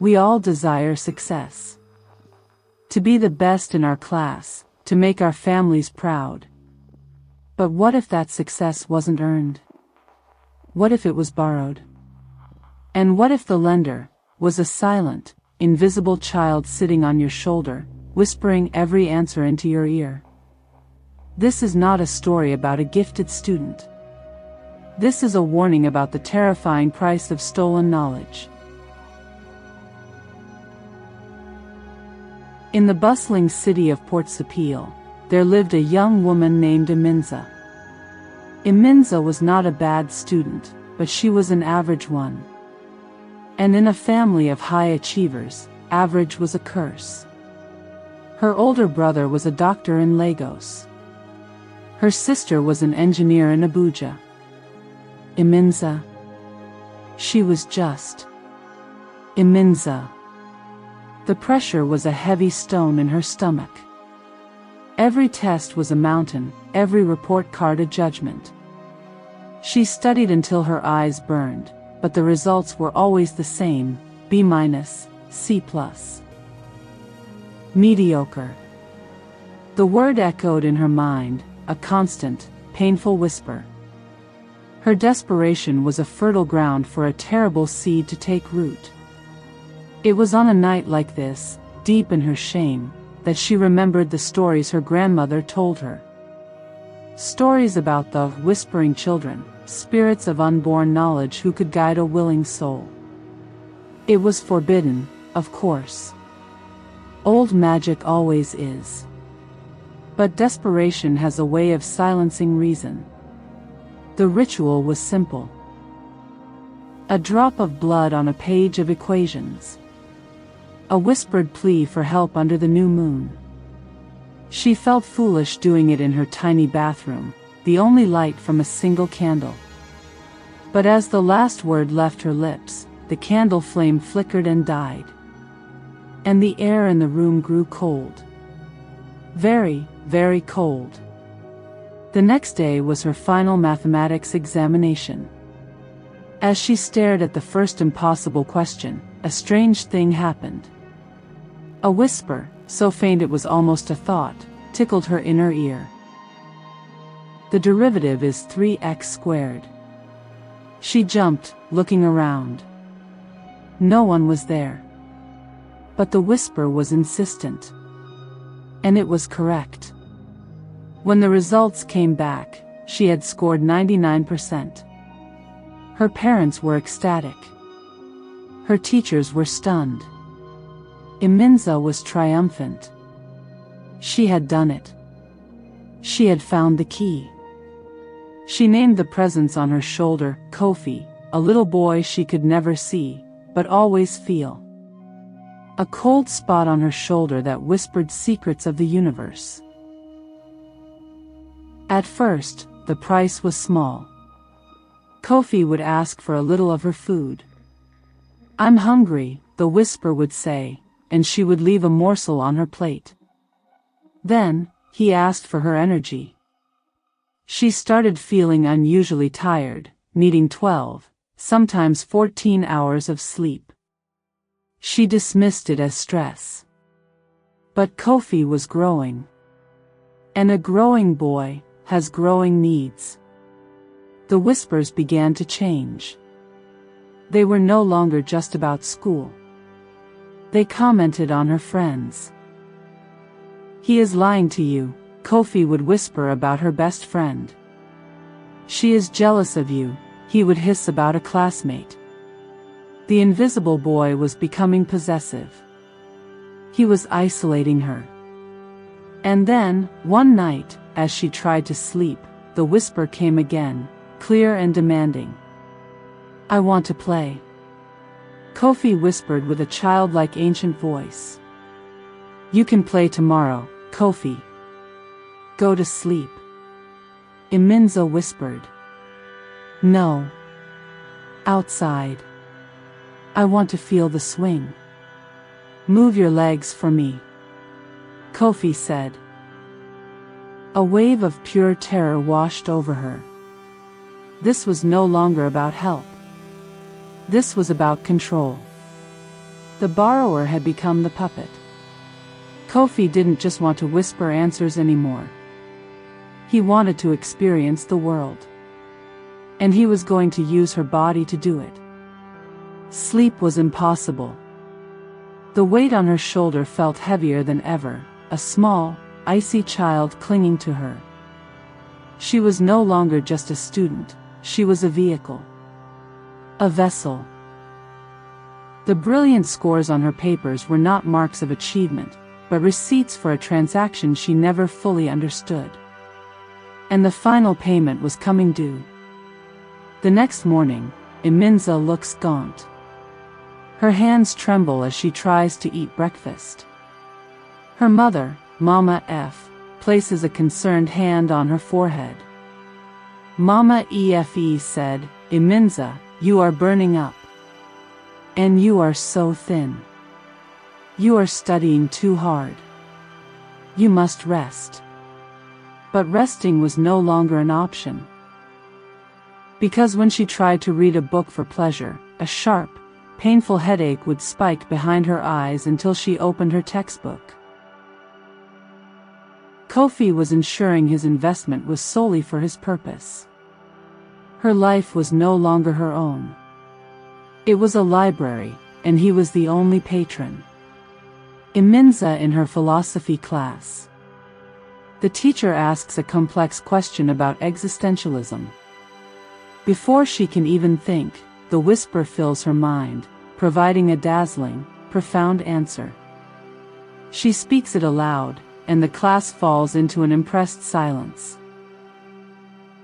We all desire success. To be the best in our class, to make our families proud. But what if that success wasn't earned? What if it was borrowed? And what if the lender was a silent, invisible child sitting on your shoulder, whispering every answer into your ear? This is not a story about a gifted student. This is a warning about the terrifying price of stolen knowledge. In the bustling city of Port Sapiel, there lived a young woman named Iminza. Iminza was not a bad student, but she was an average one. And in a family of high achievers, average was a curse. Her older brother was a doctor in Lagos. Her sister was an engineer in Abuja. Iminza. She was just Iminza. The pressure was a heavy stone in her stomach. Every test was a mountain, every report card a judgment. She studied until her eyes burned, but the results were always the same: B-, C+. Mediocre. The word echoed in her mind, a constant, painful whisper. Her desperation was a fertile ground for a terrible seed to take root. It was on a night like this, deep in her shame, that she remembered the stories her grandmother told her. Stories about the whispering children, spirits of unborn knowledge who could guide a willing soul. It was forbidden, of course. Old magic always is. But desperation has a way of silencing reason. The ritual was simple. A drop of blood on a page of equations. A whispered plea for help under the new moon. She felt foolish doing it in her tiny bathroom, the only light from a single candle. But as the last word left her lips, the candle flame flickered and died. And the air in the room grew cold. Very, very cold. The next day was her final mathematics examination. As she stared at the first impossible question, a strange thing happened. A whisper, so faint it was almost a thought, tickled her inner ear. The derivative is 3x squared. She jumped, looking around. No one was there. But the whisper was insistent. And it was correct. When the results came back, she had scored 99%. Her parents were ecstatic. Her teachers were stunned. Iminza was triumphant. She had done it. She had found the key. She named the presence on her shoulder Kofi, a little boy she could never see, but always feel. A cold spot on her shoulder that whispered secrets of the universe. At first, the price was small. Kofi would ask for a little of her food. "I'm hungry," the whisper would say, and she would leave a morsel on her plate. Then, he asked for her energy. She started feeling unusually tired, needing 12, sometimes 14 hours of sleep. She dismissed it as stress. But Kofi was growing. And a growing boy has growing needs. The whispers began to change. They were no longer just about school. They commented on her friends. "He is lying to you," Kofi would whisper about her best friend. "She is jealous of you," he would hiss about a classmate. The invisible boy was becoming possessive. He was isolating her. And then, one night, as she tried to sleep, the whisper came again, clear and demanding. "I want to play." Kofi whispered with a childlike ancient voice. "You can play tomorrow, Kofi. Go to sleep." Iminza whispered. "No. Outside. I want to feel the swing." "Move your legs for me," Kofi said. A wave of pure terror washed over her. This was no longer about help. This was about control. The borrower had become the puppet. Kofi didn't just want to whisper answers anymore. He wanted to experience the world. And he was going to use her body to do it. Sleep was impossible. The weight on her shoulder felt heavier than ever, a small, icy child clinging to her. She was no longer just a student, she was a vehicle. A vessel. The brilliant scores on her papers were not marks of achievement, but receipts for a transaction she never fully understood. And the final payment was coming due. The next morning, Iminza looks gaunt. Her hands tremble as she tries to eat breakfast. Her mother, Mama F, places a concerned hand on her forehead. Mama Efe said, "Iminza, you are burning up. And you are so thin. You are studying too hard. You must rest." But resting was no longer an option. Because when she tried to read a book for pleasure, a sharp, painful headache would spike behind her eyes until she opened her textbook. Kofi was ensuring his investment was solely for his purpose. Her life was no longer her own. It was a library, and he was the only patron. Iminza in her philosophy class. The teacher asks a complex question about existentialism. Before she can even think, the whisper fills her mind, providing a dazzling, profound answer. She speaks it aloud, and the class falls into an impressed silence.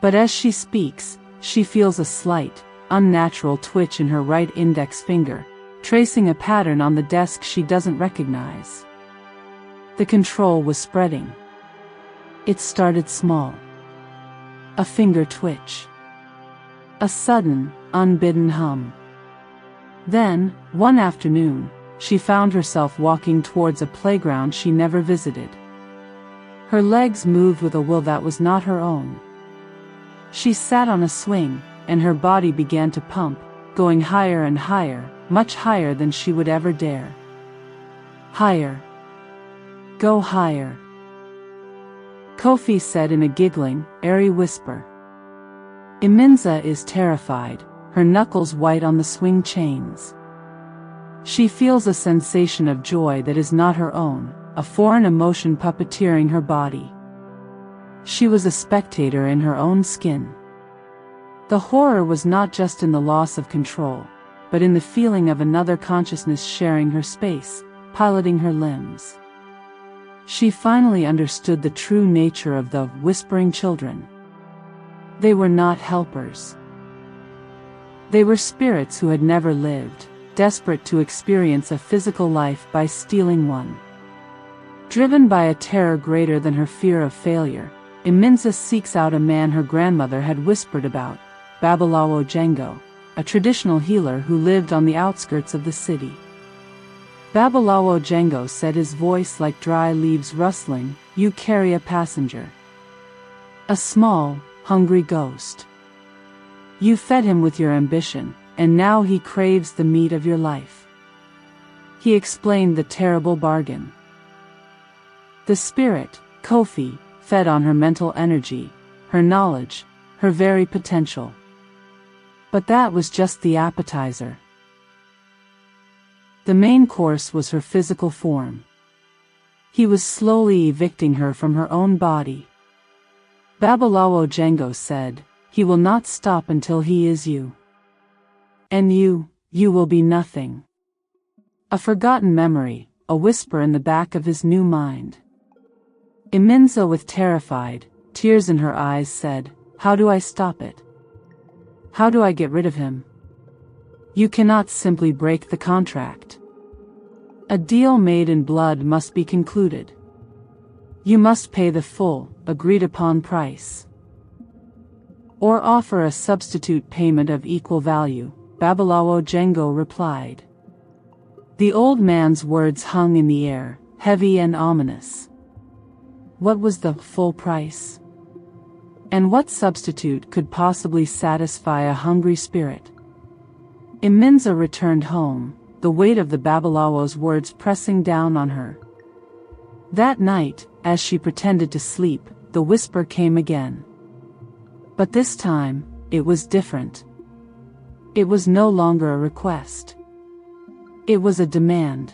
But as she speaks, she feels a slight, unnatural twitch in her right index finger, tracing a pattern on the desk she doesn't recognize. The control was spreading. It started small. A finger twitch. A sudden, unbidden hum. Then, one afternoon, she found herself walking towards a playground she never visited. Her legs moved with a will that was not her own. She sat on a swing, and her body began to pump, going higher and higher, much higher than she would ever dare. Higher. Go higher. Kofi said in a giggling, airy whisper. Iminza is terrified, her knuckles white on the swing chains. She feels a sensation of joy that is not her own, a foreign emotion puppeteering her body. She was a spectator in her own skin. The horror was not just in the loss of control, but in the feeling of another consciousness sharing her space, piloting her limbs. She finally understood the true nature of the whispering children. They were not helpers. They were spirits who had never lived, desperate to experience a physical life by stealing one. Driven by a terror greater than her fear of failure, Iminza seeks out a man her grandmother had whispered about, Babalawo Jengo, a traditional healer who lived on the outskirts of the city. Babalawo Jengo said, his voice like dry leaves rustling, "You carry a passenger. A small, hungry ghost. You fed him with your ambition, and now he craves the meat of your life." He explained the terrible bargain. The spirit, Kofi, fed on her mental energy, her knowledge, her very potential. But that was just the appetizer. The main course was her physical form. He was slowly evicting her from her own body. Babalawo Jengo said, "He will not stop until he is you. And you will be nothing." A forgotten memory, a whisper in the back of his new mind. Iminza, with terrified, tears in her eyes, said, "How do I stop it? How do I get rid of him?" "You cannot simply break the contract. A deal made in blood must be concluded. You must pay the full, agreed-upon price. Or offer a substitute payment of equal value," Babalawo Jengo replied. The old man's words hung in the air, heavy and ominous. What was the full price? And what substitute could possibly satisfy a hungry spirit? Iminza returned home, the weight of the Babalawo's words pressing down on her. That night, as she pretended to sleep, the whisper came again. But this time, it was different. It was no longer a request. It was a demand.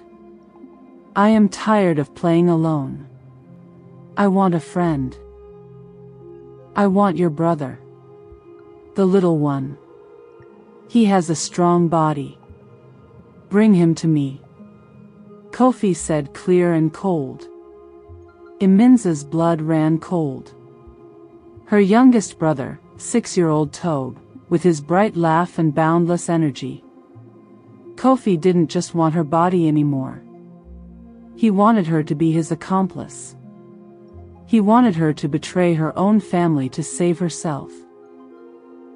I am tired of playing alone. I want a friend. I want your brother. The little one. He has a strong body. Bring him to me. Kofi said, clear and cold. Iminza's blood ran cold. Her youngest brother, 6-year-old Tobe, with his bright laugh and boundless energy. Kofi didn't just want her body anymore. He wanted her to be his accomplice. He wanted her to betray her own family to save herself.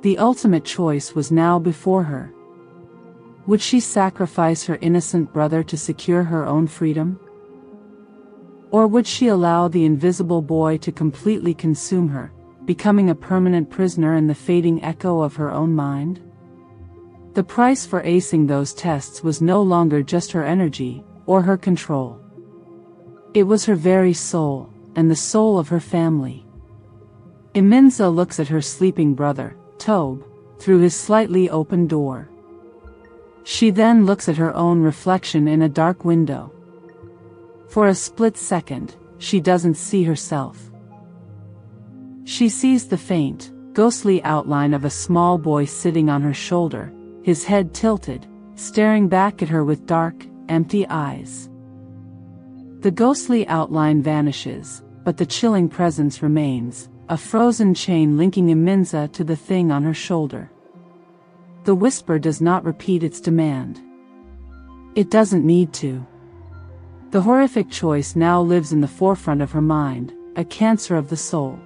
The ultimate choice was now before her. Would she sacrifice her innocent brother to secure her own freedom? Or would she allow the invisible boy to completely consume her, becoming a permanent prisoner in the fading echo of her own mind? The price for acing those tests was no longer just her energy, or her control. It was her very soul, and the soul of her family. Iminza looks at her sleeping brother, Tobe, through his slightly open door. She then looks at her own reflection in a dark window. For a split second, she doesn't see herself. She sees the faint, ghostly outline of a small boy sitting on her shoulder, his head tilted, staring back at her with dark, empty eyes. The ghostly outline vanishes, but the chilling presence remains, a frozen chain linking Iminza to the thing on her shoulder. The whisper does not repeat its demand. It doesn't need to. The horrific choice now lives in the forefront of her mind, a cancer of the soul.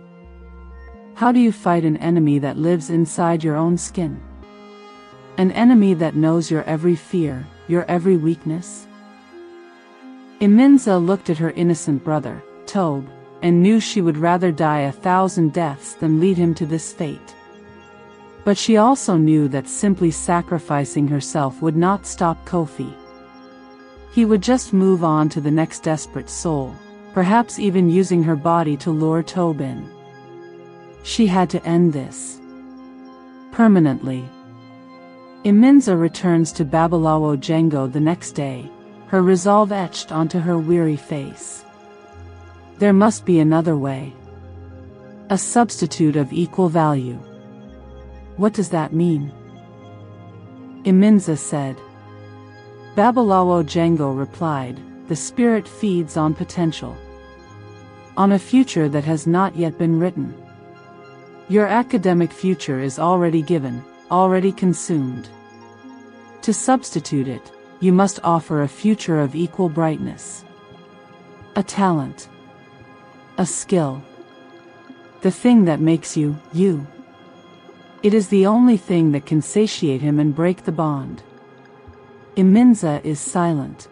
How do you fight an enemy that lives inside your own skin? An enemy that knows your every fear, your every weakness? Iminza looked at her innocent brother, Tobe, and knew she would rather die 1,000 deaths than lead him to this fate. But she also knew that simply sacrificing herself would not stop Kofi. He would just move on to the next desperate soul, perhaps even using her body to lure Tobe in. She had to end this. Permanently. Iminza returns to Babalawo Django the next day, her resolve etched onto her weary face. There must be another way. A substitute of equal value. What does that mean? Iminza said. Babalawo Django replied, the spirit feeds on potential. On a future that has not yet been written. Your academic future is already given, already consumed. To substitute it, you must offer a future of equal brightness. A talent. A skill. The thing that makes you, you. It is the only thing that can satiate him and break the bond. Iminza is silent.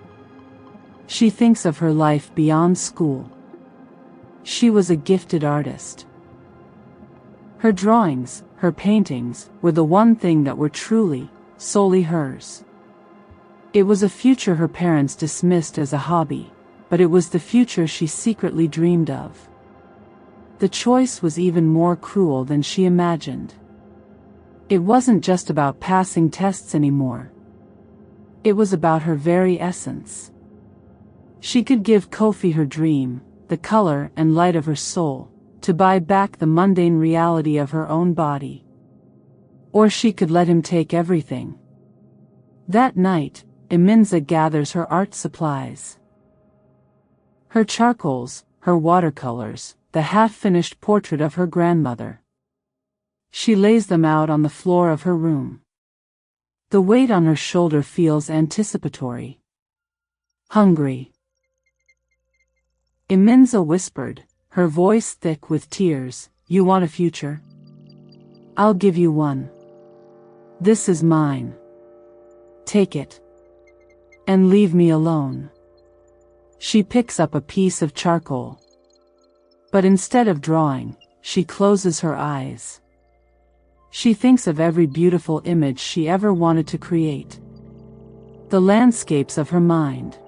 She thinks of her life beyond school. She was a gifted artist. Her drawings, her paintings, were the one thing that were truly, solely hers. It was a future her parents dismissed as a hobby, but it was the future she secretly dreamed of. The choice was even more cruel than she imagined. It wasn't just about passing tests anymore. It was about her very essence. She could give Kofi her dream, the color and light of her soul, to buy back the mundane reality of her own body. Or she could let him take everything. That night, Iminza gathers her art supplies. Her charcoals, her watercolors, the half-finished portrait of her grandmother. She lays them out on the floor of her room. The weight on her shoulder feels anticipatory. Hungry. Iminza whispered, her voice thick with tears, you want a future? I'll give you one. This is mine. Take it. And leave me alone. She picks up a piece of charcoal. But instead of drawing, she closes her eyes. She thinks of every beautiful image she ever wanted to create. The landscapes of her mind.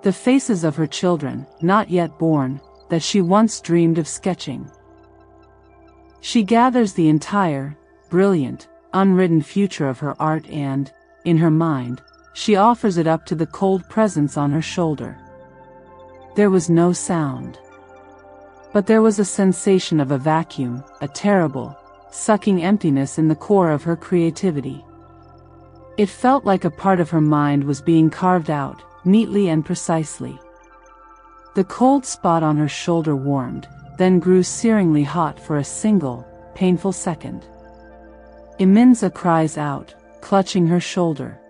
The faces of her children, not yet born, that she once dreamed of sketching. She gathers the entire, brilliant, unwritten future of her art and, in her mind, she offers it up to the cold presence on her shoulder. There was no sound. But there was a sensation of a vacuum, a terrible, sucking emptiness in the core of her creativity. It felt like a part of her mind was being carved out, neatly and precisely. The cold spot on her shoulder warmed, then grew searingly hot for a single, painful second. Iminza cries out, clutching her shoulder.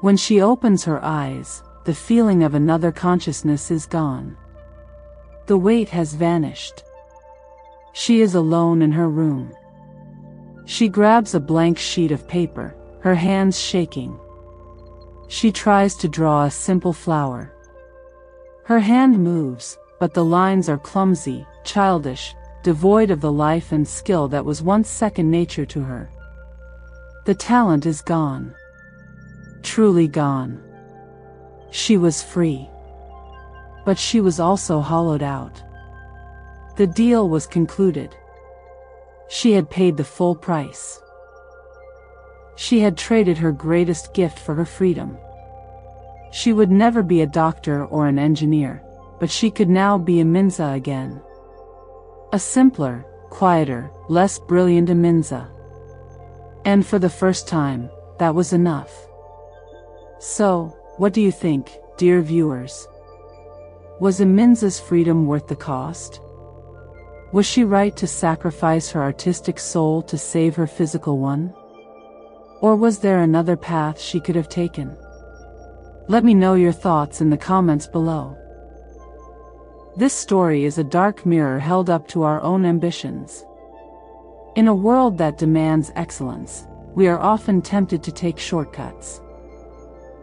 When she opens her eyes, the feeling of another consciousness is gone. The weight has vanished. She is alone in her room. She grabs a blank sheet of paper, her hands shaking. She tries to draw a simple flower. Her hand moves, but the lines are clumsy, childish, devoid of the life and skill that was once second nature to her. The talent is gone. Truly gone. She was free. But she was also hollowed out. The deal was concluded. She had paid the full price. She had traded her greatest gift for her freedom. She would never be a doctor or an engineer, but she could now be Iminza again. A simpler, quieter, less brilliant Iminza. And for the first time, that was enough. So, what do you think, dear viewers? Was Iminza's freedom worth the cost? Was she right to sacrifice her artistic soul to save her physical one? Or was there another path she could have taken? Let me know your thoughts in the comments below. This story is a dark mirror held up to our own ambitions. In a world that demands excellence, we are often tempted to take shortcuts.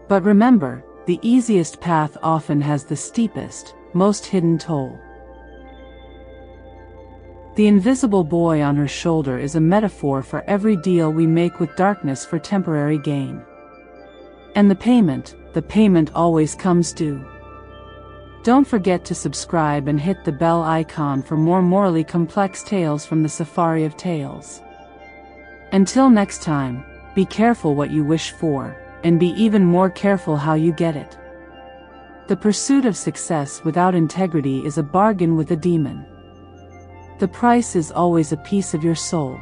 But remember, the easiest path often has the steepest, most hidden toll. The invisible boy on her shoulder is a metaphor for every deal we make with darkness for temporary gain. And the payment always comes due. Don't forget to subscribe and hit the bell icon for more morally complex tales from the Safari of Tales. Until next time, be careful what you wish for, and be even more careful how you get it. The pursuit of success without integrity is a bargain with a demon. The price is always a piece of your soul.